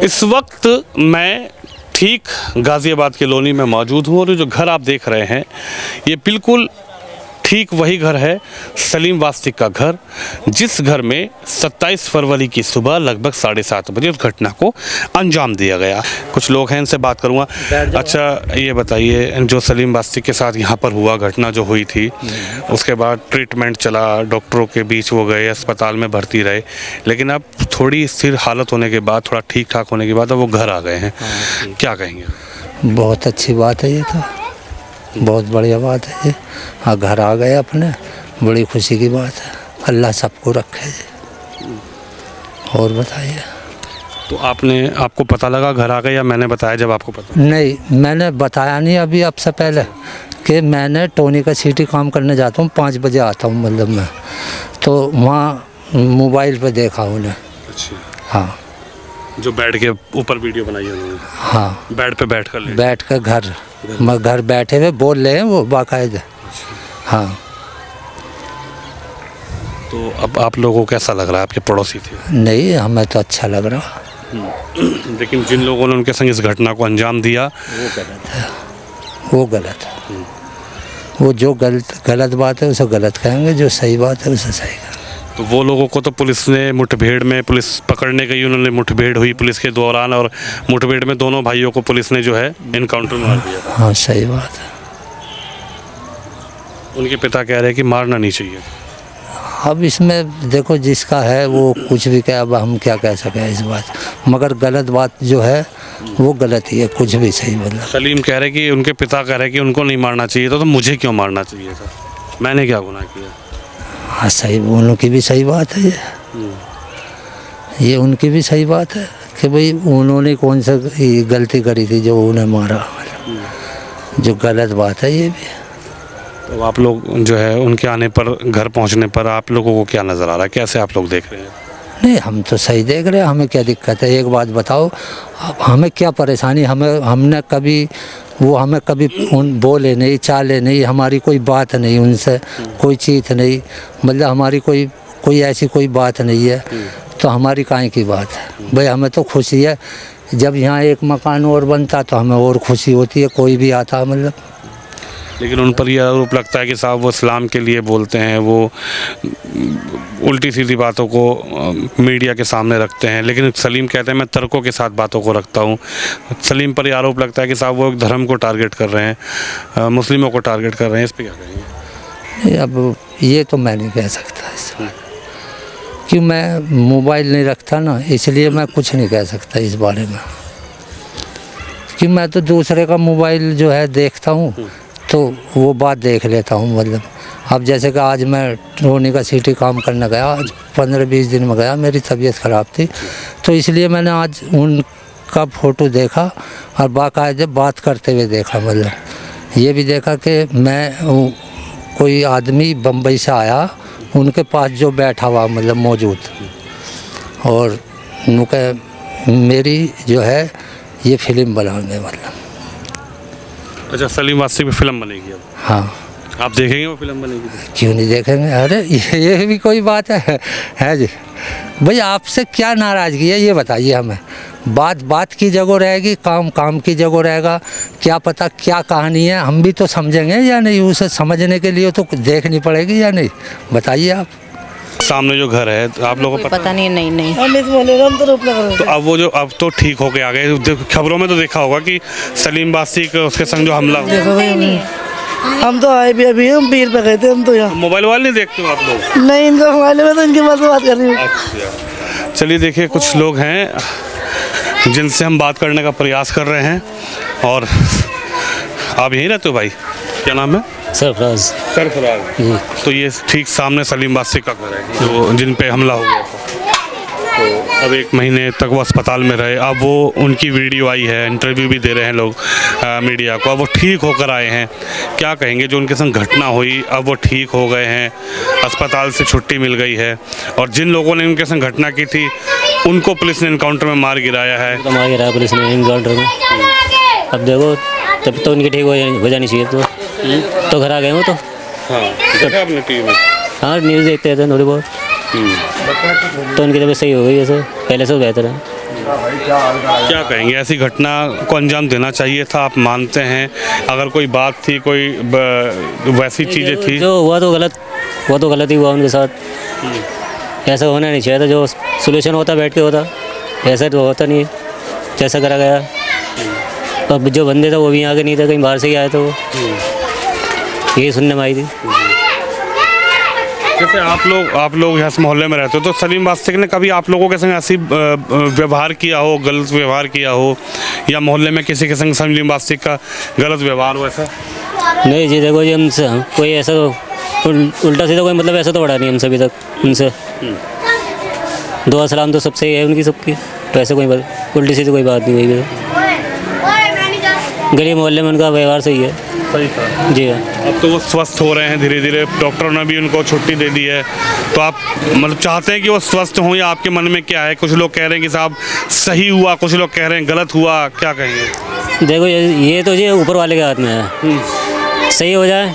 इस वक्त मैं ठीक गाज़ियाबाद के लोनी में मौजूद हूँ और जो घर आप देख रहे हैं ये बिल्कुल ठीक वही घर है, सलीम वास्तिक का घर, जिस घर में 27 फरवरी की सुबह लगभग 7:30 बजे उस घटना को अंजाम दिया गया। कुछ लोग हैं, इनसे बात करूँगा। अच्छा, ये बताइए, जो सलीम वास्तिक के साथ यहाँ पर हुआ घटना जो हुई थी, उसके बाद ट्रीटमेंट चला, डॉक्टरों के बीच वो गए, अस्पताल में भर्ती रहे, लेकिन अब थोड़ी स्थिर हालत होने के बाद, थोड़ा ठीक ठाक होने के बाद अब वो घर आ गए हैं, क्या कहेंगे? बहुत अच्छी बात है, ये तो बहुत बढ़िया बात है ये। हाँ, घर आ गए अपने, बड़ी खुशी की बात है। अल्लाह सबको रखे जी। और बताइए। तो आपको पता लगा घर आ गए या मैंने बताया जब आपको पता? नहीं, मैंने बताया नहीं अभी आपसे पहले कि मैंने टोनी का सिटी काम करने जाता हूँ, 5 बजे आता हूँ मतलब मैं, तो वहाँ मोबाइल पे देखा उन्हें। अच्छा। हाँ, जो बेड के ऊपर वीडियो बनाई है उन्होंने? हाँ, बेड पे बैठ कर घर बैठे हुए बोल रहे हैं वो बाकायदा। हाँ। तो अब आप लोगों को कैसा लग रहा है? आपके पड़ोसी थे? नहीं, हमें तो अच्छा लग रहा। लेकिन जिन लोगों ने उनके संग इस घटना को अंजाम दिया वो गलत है, वो गलत है। वो जो गलत बात है उसे गलत कहेंगे, जो सही बात है उसे सही कहेंगे। तो वो लोगों को तो पुलिस ने मुठभेड़ में, पुलिस पकड़ने गई, उन्होंने मुठभेड़ हुई पुलिस के दौरान, और मुठभेड़ में दोनों भाइयों को पुलिस ने जो है इनकाउंटर मार दिया। हाँ, सही बात है। उनके पिता कह रहे हैं कि मारना नहीं चाहिए। अब इसमें देखो, जिसका है वो कुछ भी कहे, अब हम क्या कह सकें इस बात, मगर गलत बात जो है वो गलत ही है, कुछ भी सही मतलब। सलीम कह रहे कि उनके पिता कह रहे कि उनको नहीं मारना चाहिए था, तो मुझे क्यों मारना चाहिए था? मैंने क्या गुनाह किया? हाँ, सही, उनकी भी सही बात है ये उनकी भी सही बात है कि भाई उन्होंने कौन सा गलती करी थी जो उन्हें मारा, जो गलत बात है ये भी। तो आप लोग जो है उनके आने पर, घर पहुंचने पर आप लोगों को क्या नज़र आ रहा है, कैसे आप लोग देख रहे हैं? नहीं, हम तो सही देख रहे हैं, हमें क्या दिक्कत है? एक बात बताओ, हमें क्या परेशानी? हमने कभी हमें कभी उन बोले नहीं, चाले नहीं, हमारी कोई बात नहीं उनसे, कोई चीज़ नहीं, मतलब हमारी कोई ऐसी कोई बात नहीं है, तो हमारी काहे की बात है भाई? हमें तो खुशी है, जब यहाँ एक मकान और बनता तो हमें और खुशी होती है, कोई भी आता मतलब। लेकिन उन पर यह आरोप लगता है कि साहब वो इस्लाम के लिए बोलते हैं, वो उल्टी सीधी बातों को मीडिया के सामने रखते हैं, लेकिन सलीम कहते हैं मैं तर्कों के साथ बातों को रखता हूँ। सलीम पर यह आरोप लगता है कि साहब वो एक धर्म को टारगेट कर रहे हैं, मुस्लिमों को टारगेट कर रहे हैं, इस पर क्या कहेंगे? अब ये तो मैं नहीं कह सकता इसमें, कि मैं मोबाइल नहीं रखता ना, इसलिए मैं कुछ नहीं कह सकता इस बारे में, कि मैं तो दूसरे का मोबाइल जो है देखता हूँ तो वो बात देख लेता हूँ मतलब। अब जैसे कि आज मैं टोनी का सिटी काम करने गया, आज 15-20 दिन में गया, मेरी तबीयत ख़राब थी, तो इसलिए मैंने आज उनका फ़ोटो देखा और बाकायदे बात करते हुए देखा, मतलब ये भी देखा कि मैं कोई आदमी बम्बई से आया, उनके पास जो बैठा हुआ मतलब मौजूद, और उनके मेरी जो है ये फिल्म बनाने मतलब। अच्छा, सलीम वास्तिक पे फिल्म बनेगी अब? हाँ। आप देखेंगे वो फिल्म बनेगी? क्यों नहीं देखेंगे? अरे ये भी कोई बात है जी भाई? आपसे क्या नाराज़गी है ये बताइए हमें। बात की जगह रहेगी, काम की जगह रहेगा, क्या पता क्या कहानी है, हम भी तो समझेंगे या नहीं? उसे समझने के लिए तो देखनी पड़ेगी या नहीं? बताइए आप। सामने जो घर है आप लोगों को पता नहीं? नहीं तो अब वो जो अब तो ठीक होके आ गए, खबरों में तो देखा होगा कि सलीम वास्तिक उसके संग जो हमला हुआ। हम तो आए भी अभी, हम पीर पे गए थे, हम तो यहाँ मोबाइल वाले नहीं देखते हो आप लोग? नहीं, इनका मोबाइल में तो इनके पास बात कर रही हूँ। अच्छा, चलिए देखिए, कुछ लोग हैं जिनसे हम बात करने का प्रयास कर रहे हैं। और आप यहीं रहते हो भाई? क्या नाम है? सरफराज। तो ये ठीक सामने सलीम वास्तिक का घर है जो जिन पे हमला हो गया था। तो अब 1 महीने तक वो अस्पताल में रहे, अब वो उनकी वीडियो आई है, इंटरव्यू भी दे रहे हैं लोग मीडिया को, अब वो ठीक होकर आए हैं। क्या कहेंगे? जो उनके संग घटना हुई, अब वो ठीक हो गए हैं, अस्पताल से छुट्टी मिल गई है, और जिन लोगों ने उनके संग घटना की थी उनको पुलिस ने इनकाउंटर में मार गिराया है। तो मार गिराया पुलिस ने इनकाउंटर में। अब देखो, तब तो उनकी ठीक हो जानी चाहिए, तो घर आ गए वो तो। हाँ, देखा आपने टीवी में? हाँ, न्यूज़ देखते थे थोड़ी बहुत, तो उनकी तबीयत सही हो गई, जैसे पहले से बेहतर है। क्या कहेंगे, ऐसी घटना को अंजाम देना चाहिए था, आप मानते हैं? अगर कोई बात थी, कोई वैसी चीज़ें थी? जो हुआ तो गलत ही हुआ उनके साथ। ऐसा होना नहीं चाहिए था। जो सोल्यूशन होता बैठ के होता, ऐसा तो होता नहीं है जैसा करा गया। अब जो बंदे था वो भी यहाँ के नहीं थे, कहीं बाहर से ही आए थे वो। यही सुनने में आई थी। जैसे आप लोग यहाँ मोहल्ले में रहते हो, तो सलीम वास्तिक ने कभी आप लोगों के संग ऐसी व्यवहार किया हो, गलत व्यवहार किया हो, या मोहल्ले में किसी के संग सलीम वास्तिक का गलत व्यवहार हो ऐसा? नहीं जी, देखो जी, हमसे कोई ऐसा उल्टा सीधा कोई मतलब ऐसा तो बढ़ा नहीं हमसे अभी तक। उनसे दुआ सलाम तो सबसे ही है उनकी, सबकी। तो ऐसे कोई उल्टी सीधी कोई बात नहीं हुई। गली मोहल्ले में उनका व्यवहार सही है। सही था जी हाँ। अब तो वो स्वस्थ हो रहे हैं धीरे धीरे, डॉक्टरों ने भी उनको छुट्टी दे दी है। तो आप मतलब चाहते हैं कि वो स्वस्थ हों, या आपके मन में क्या है? कुछ लोग कह रहे हैं कि साहब सही हुआ, कुछ लोग कह रहे हैं गलत हुआ, क्या कहेंगे? देखो ये तो जी ऊपर वाले के हाथ में है। सही हो जाए,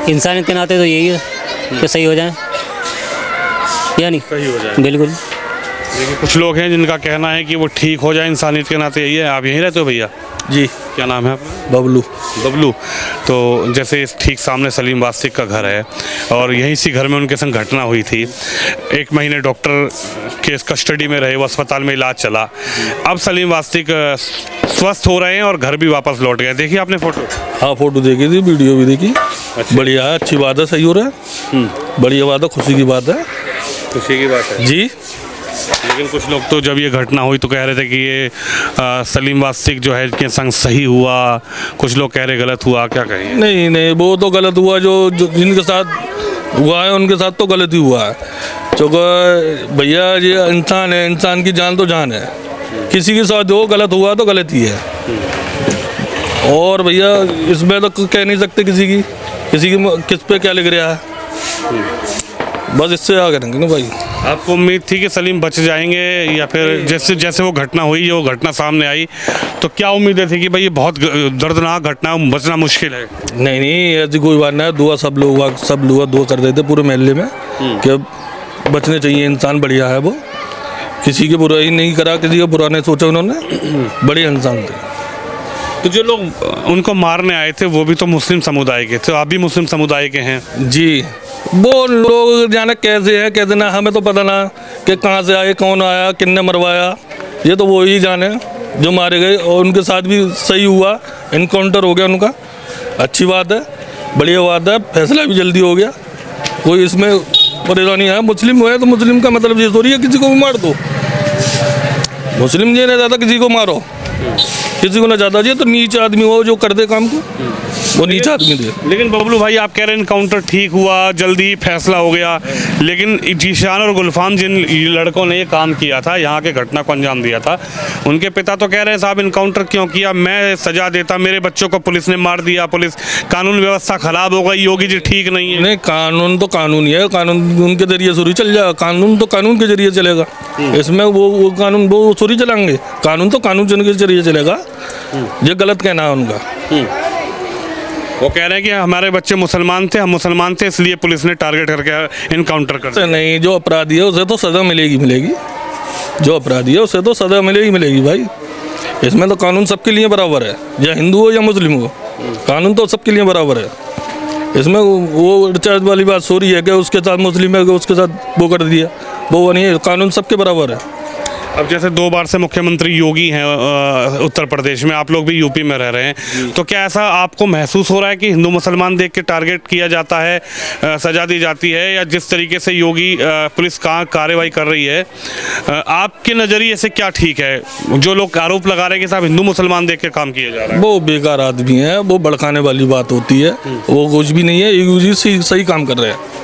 इंसानियत के नाते तो यही है कि सही हो जाए, या नहीं? सही हो जाए, बिल्कुल। देखिए कुछ लोग हैं जिनका कहना है कि वो ठीक हो जाए, इंसानियत के नाते यही है। आप यहीं रहते हो भैया? जी। क्या नाम है आपका? बबलू। बबलू। तो जैसे इस ठीक सामने सलीम वास्तिक का घर है, और यहीं इसी घर में उनके संग घटना हुई थी। 1 महीने डॉक्टर के कस्टडी में रहे, वो अस्पताल में इलाज चला। अब सलीम वास्तिक स्वस्थ हो रहे हैं और घर भी वापस लौट गए। देखिए आपने फोटो? हाँ, फोटो देखी थी, वीडियो भी देखी। बढ़िया है, अच्छी बात है, सही हो रहा है। बढ़िया बात है, खुशी की बात है। खुशी की बात है जी। लेकिन कुछ लोग तो जब ये घटना हुई तो कह रहे थे कि ये सलीम वास्तिक जो है इनके संग सही हुआ, कुछ लोग कह रहे गलत हुआ। क्या कहेंगे? नहीं, वो तो गलत हुआ। जो जिनके साथ हुआ है उनके साथ तो गलत ही हुआ है। क्योंकि भैया ये इंसान है, इंसान की जान तो जान है। किसी के साथ जो गलत हुआ तो गलत ही है। और भैया इसमें तो कह नहीं सकते किसी की किस पे क्या लिख रहा है। बस इससे आगे रहेंगे ना भाई। आपको उम्मीद थी कि सलीम बच जाएंगे, या फिर जैसे वो घटना हुई, वो घटना सामने आई, तो क्या उम्मीदें थी कि भाई ये बहुत दर्दनाक घटना, बचना मुश्किल है? नहीं, ऐसी कोई बात नहीं। दुआ सब लोग दुआ कर देते पूरे मोहल्ले में कि बचने चाहिए इंसान। बढ़िया है वो, किसी की बुराई नहीं करा, किसी का बुरा नहीं सोचा उन्होंने। बड़े इंसान थे। तो जो लोग उनको मारने आए थे वो भी तो मुस्लिम समुदाय के थे, आप भी मुस्लिम समुदाय के हैं। जी। वो लोग जाने कैसे है कैसे ना, हमें तो पता ना कि कहाँ से आए, कौन आया, किसने मरवाया। ये तो वो ही जाने जो मारे गए। और उनके साथ भी सही हुआ, इनकाउंटर हो गया उनका। अच्छी बात है, बढ़िया बात है, फैसला भी जल्दी हो गया। कोई इसमें परेशानी है। मुस्लिम है तो मुस्लिम का मतलब ये थोड़ी है किसी को भी मार दो। मुस्लिम ये नहीं चाहता किसी को मारो, किसी को ना चाहता। ये तो नीच आदमी हो जो कर दे काम को, वो नीच आदमी दे। लेकिन बबलू भाई आप कह रहे हैं इनकाउंटर ठीक हुआ, जल्दी फैसला हो गया, लेकिन जीशान और गुलफाम जिन लड़कों ने ये काम किया था, यहाँ के घटना को अंजाम दिया था, उनके पिता तो कह रहे हैं साहब इनकाउंटर क्यों किया, मैं सजा देता, मेरे बच्चों को पुलिस ने मार दिया, पुलिस कानून व्यवस्था खराब हो गई, योगी जी ठीक नहीं है। नहीं, कानून तो कानून ही है। कानून उनके जरिए सुरी चल जाएगा। कानून तो कानून के जरिए चलेगा। इसमें वो कानून वो सुरी चलाएंगे। कानून तो कानून के जरिए चलेगा। ये गलत कहना है उनका। वो कह रहे हैं कि हमारे बच्चे मुसलमान थे, हम मुसलमान थे, इसलिए पुलिस ने टारगेट करके इनकाउंटर कर दिया। नहीं, जो अपराधी है उसे तो सज़ा मिलेगी। जो अपराधी है उसे तो सज़ा मिलेगी भाई। इसमें तो कानून सबके लिए बराबर है, या हिंदू हो या मुस्लिम हो। कानून तो सबके लिए बराबर है। इसमें वो रिचार्ज वाली बात सो रही है कि उसके साथ मुस्लिम है, उसके साथ वो कर दिया, वो नहीं है। कानून सबके बराबर है। अब जैसे 2 बार से मुख्यमंत्री योगी हैं उत्तर प्रदेश में, आप लोग भी यूपी में रह रहे हैं, तो क्या ऐसा आपको महसूस हो रहा है कि हिंदू मुसलमान देख के टारगेट किया जाता है, सजा दी जाती है, या जिस तरीके से योगी पुलिस का कार्रवाई कर रही है, आपके नज़रिए से क्या ठीक है? जो लोग आरोप लगा रहे हैं कि साहब हिंदू मुसलमान देख के काम किया जा रहा है, वो बेकार आदमी है। वो भड़काने वाली बात होती है। वो कुछ भी नहीं है। योगी जी सही काम कर रहे हैं।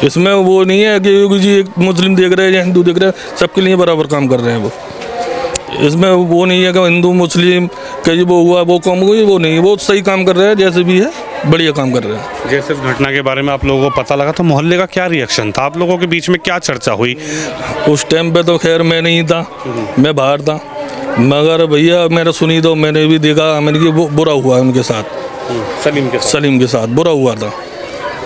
इसमें वो नहीं है कि योगी जी एक मुस्लिम देख रहे हैं या हिंदू देख रहे हैं, सबके लिए बराबर काम कर रहे हैं वो। इसमें वो नहीं है कि हिंदू मुस्लिम कि वो हुआ वो कम हुई, वो नहीं। वो सही काम कर रहे हैं, जैसे भी है बढ़िया काम कर रहे हैं। जैसे इस घटना के बारे में आप लोगों को पता लगा तो मोहल्ले का क्या रिएक्शन था? आप लोगों के बीच में क्या चर्चा हुई? उस टाइम पे तो खैर मैं नहीं था, मैं बाहर था। मगर भैया मेरा सुनी तो मैंने भी देखा, मैंने कि वो बुरा हुआ उनके साथ, सलीम के सलीम के साथ बुरा हुआ था।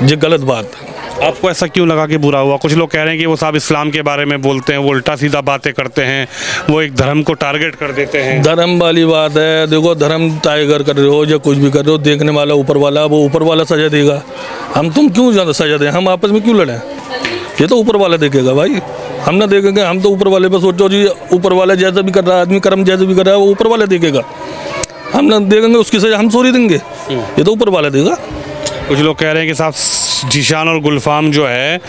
ये गलत बात है। आपको ऐसा क्यों लगा कि बुरा हुआ? कुछ लोग कह रहे हैं कि वो साहब इस्लाम के बारे में बोलते हैं, वो उल्टा सीधा बातें करते हैं, वो एक धर्म को टारगेट कर देते हैं। धर्म वाली बात है, देखो धर्म टाइगर कर रहे हो या कुछ भी कर रहे हो, देखने वाला ऊपर वाला, वो ऊपर वाला सजा देगा। हम तुम क्यों ज़्यादा सजा दें? हम आपस में क्यों लड़ें? ये तो ऊपर वाला देखेगा भाई, हम ना देखेंगे। हम तो ऊपर वाले पे सोचो जी, ऊपर वाला जैसा भी कर रहा है, आदमी कर्म जैसे भी कर रहा है, वो ऊपर वाला देखेगा। हम ना देखेंगे उसकी सजा हम थोड़ी देंगे, ये तो ऊपर वाला देगा। कुछ लोग कह रहे हैं कि साहब जीशान और गुलफाम जो है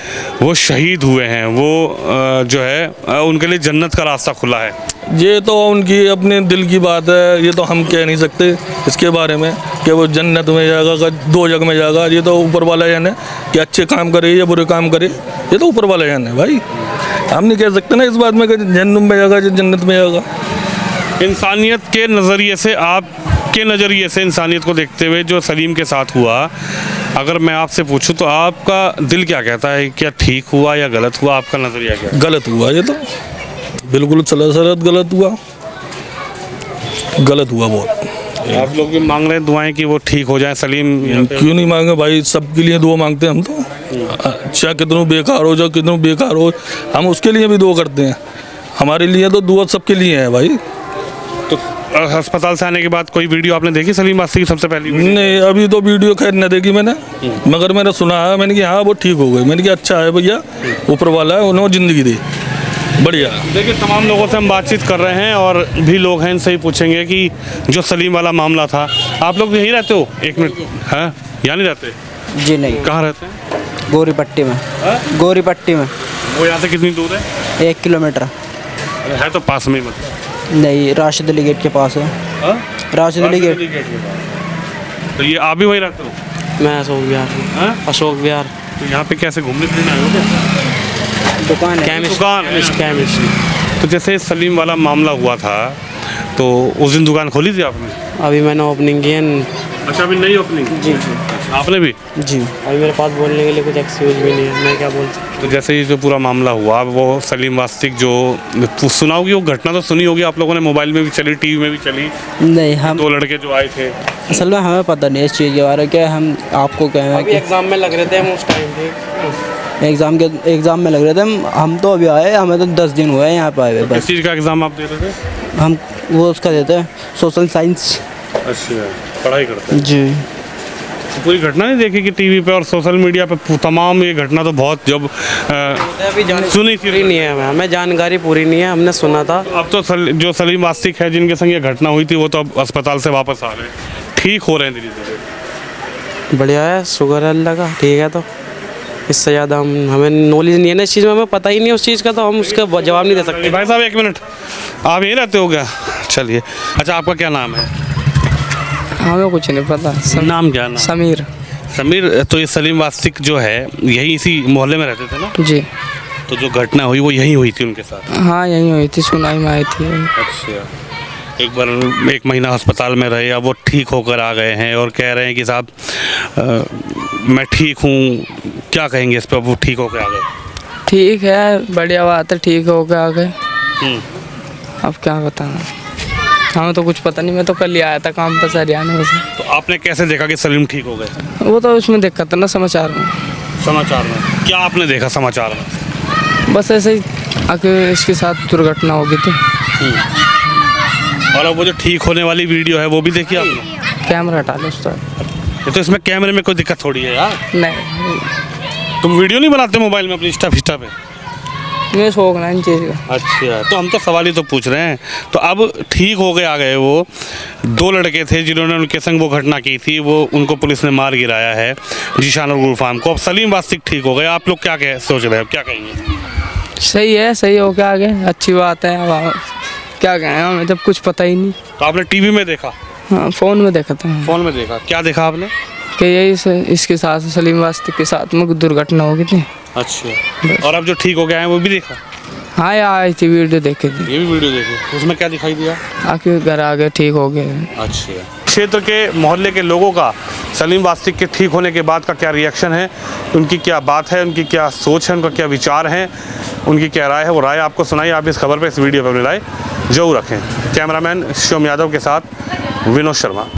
वो शहीद हुए हैं, वो जो है उनके लिए जन्नत का रास्ता खुला है। ये तो उनकी अपने दिल की बात है, ये तो हम कह नहीं सकते इसके बारे में कि वो जन्नत में जाएगा, दो जगह में जाएगा। ये तो ऊपर वाला जाने कि अच्छे काम करे या बुरे काम करे, ये तो ऊपर वाला जाने भाई। हम नहीं कह सकते ना इस बात में कि जन्नत में जाएगा या जन्नत में जाएगा। इंसानियत के नज़रिए से, आपके नज़रिए से इंसानियत को देखते हुए जो सलीम के साथ हुआ, अगर मैं आपसे पूछूं तो आपका दिल क्या कहता है? क्या ठीक हुआ या गलत हुआ? आपका नज़रिया क्या है? गलत हुआ, ये तो बिल्कुल सरासर गलत हुआ, गलत हुआ बहुत। आप लोग भी मांग रहे हैं दुआएं कि वो ठीक हो जाए सलीम? क्यों नहीं मांगे भाई, सबके लिए दुआ मांगते हैं हम तो। अच्छा कितनों बेकार हो जाओ, कितनों बेकार हो, हम उसके लिए भी दुआ करते हैं। हमारे लिए तो दुआ सबके लिए है भाई। तो अस्पताल से आने के बाद कोई वीडियो आपने देखी सलीम वास्ती की? सबसे पहली वीडियो? नहीं, अभी तो वीडियो खैर न देखी मैंने, मगर मैंने सुना है, मैंने कहा हाँ वो ठीक हो गए। मैंने कहा अच्छा है भैया, ऊपर वाला है, उन्होंने ज़िंदगी दी, बढ़िया। देखिए तमाम लोगों से हम बातचीत कर रहे हैं और भी लोग हैं, इनसे ही पूछेंगे कि जो सलीम वाला मामला था, आप लोग यहीं रहते हो? एक मिनट, हाँ यहाँ नहीं रहते? जी नहीं, कहाँ रहते हैं? गोरी पट्टी में। गोरी पट्टी में। वो यहाँ से कितनी दूर है? 1 किलोमीटर। अरे है तो पास में ही, मतलब नहीं, राशिद अली गेट के पास है। हाँ? राशिद अली गेट। तो ये आप भी वहीं रहते हो? मैं अशोक विहार हूँ। हाँ? अशोक विहार तो यहाँ पे कैसे घूमने फिरने आए हो क्या? दुकान है। दुकान है। केमिस्ट। तो जैसे सलीम वाला मामला हुआ था तो उस दिन दुकान खोली थी आपने? अभी मैंने ओपनिंग की है। अच्छा, अभी नई ओपनिंग? जी आपने भी? जी। अभी मेरे पास बोलने के लिए कुछ एक्सक्यूज भी नहीं है, मैं क्या बोल सकता। तो जैसे ये जो पूरा मामला हुआ, वो सलीम वास्तिक जो सुना होगी, वो घटना तो सुनी होगी आप लोगों ने, मोबाइल में भी चली, टीवी में भी चली, नहीं, हम 2 लड़के जो आए थे। असल में हमें पता नहीं इस चीज़ के बारे में, क्या हम आपको कहना है अभी कि एग्जाम में लग रहे थे हम उस टाइम पे। एग्ज़ाम में लग रहे थे हम तो अभी आए, हमें तो 10 दिन हुए हैं यहाँ पे आए हुए किस बस। चीज़ का एग्ज़ाम आप दे रहे थे? हम वो उसका देते हैं, सोशल साइंस। अच्छा, पढ़ाई करते हैं। जी। तो पूरी घटना नहीं देखी कि टीवी पे और सोशल मीडिया पे तमाम ये घटना तो बहुत जब अभी सुनी थी? पूरी नहीं है, हमें जानकारी पूरी नहीं है, हमने सुना था। अब तो जो सलीम वास्तिक है जिनके संग ये घटना हुई थी, वो तो अब अस्पताल से वापस आ रहे हैं, ठीक हो रहे हैं धीरे धीरे। बढ़िया है, शुक्र है अल्लाह का, ठीक है। तो इससे ज़्यादा हमें नॉलेज नहीं है ना इस चीज़ में, हमें पता ही नहीं है उस चीज़ का, तो हम उसका जवाब नहीं दे सकते। भाई साहब 1 मिनट, आप यहीं रहते हो क्या? चलिए, अच्छा आपका क्या नाम है? हमें कुछ नहीं पता। नाम क्या? नाम समीर। समीर। तो ये सलीम वास्तिक जो है यही इसी मोहल्ले में रहते थे ना? जी तो जो घटना हुई वो यहीं हुई थी उनके साथ? हाँ, यहीं हुई थी, सुनाई में आई थी। अच्छा, एक बार 1 महीना अस्पताल में रहे, अब वो ठीक होकर आ गए हैं और कह रहे हैं कि साहब मैं ठीक हूँ, क्या कहेंगे इस पर? वो ठीक होकर आ गए? ठीक है, बढ़िया बात है, ठीक हो गया आ गए। अब क्या बताना, हमें तो कुछ पता नहीं। मैं तो कल ही आया था काम पर से, हरियाणा में से। तो आपने कैसे देखा कि सलीम ठीक हो गए? वो तो उसमें देखा था ना समाचार में। समाचार में क्या आपने देखा? समाचार में बस ऐसे ही आके इसके साथ दुर्घटना हो गई थी। और अब वो जो ठीक होने वाली वीडियो है वो भी देखी आपने? कैमरा हटा लो उस तरह। ये तो इसमें कैमरे में कोई दिक्कत थोड़ी है यार। नहीं, तुम वीडियो नहीं बनाते मोबाइल में अपनी इंस्टा फिस्टा पे? मुझे शौक ना इन चीज़ का। अच्छा, तो हम तो सवाल ही तो पूछ रहे हैं। तो अब ठीक हो गए, आ गए। वो 2 लड़के थे जिन्होंने उनके संग वो घटना की थी, वो उनको पुलिस ने मार गिराया है, जीशान और गुलफाम को। अब सलीम वास्तिक ठीक हो गए, आप लोग क्या सोच रहे हैं, क्या कहेंगे? सही है, सही हो गया आगे, अच्छी बात है। अब क्या कहें, हमें जब कुछ पता ही नहीं। तो आपने टीवी में देखा? हाँ, फ़ोन में देखा था। फ़ोन में देखा, क्या देखा आपने? कि यही इसके साथ, सलीम वास्तिक के साथ में दुर्घटना हो गई थी। अच्छा, और अब जो ठीक हो गया है वो भी देखा? हाँ, यार आई थी, वीडियो देखी थी। ये भी वीडियो देखी, उसमें क्या दिखाई दिया? आके घर आ गए, ठीक हो गए। अच्छा, क्षेत्र के मोहल्ले के लोगों का सलीम वास्तिक के ठीक होने के बाद का क्या रिएक्शन है, उनकी क्या बात है, उनकी क्या सोच है, उनका क्या विचार है, उनकी क्या राय है, वो राय आपको सुनाई। आप इस खबर पर, इस वीडियो पर अपनी राय जरूर रखें। कैमरामैन शिवम यादव के साथ विनोद शर्मा।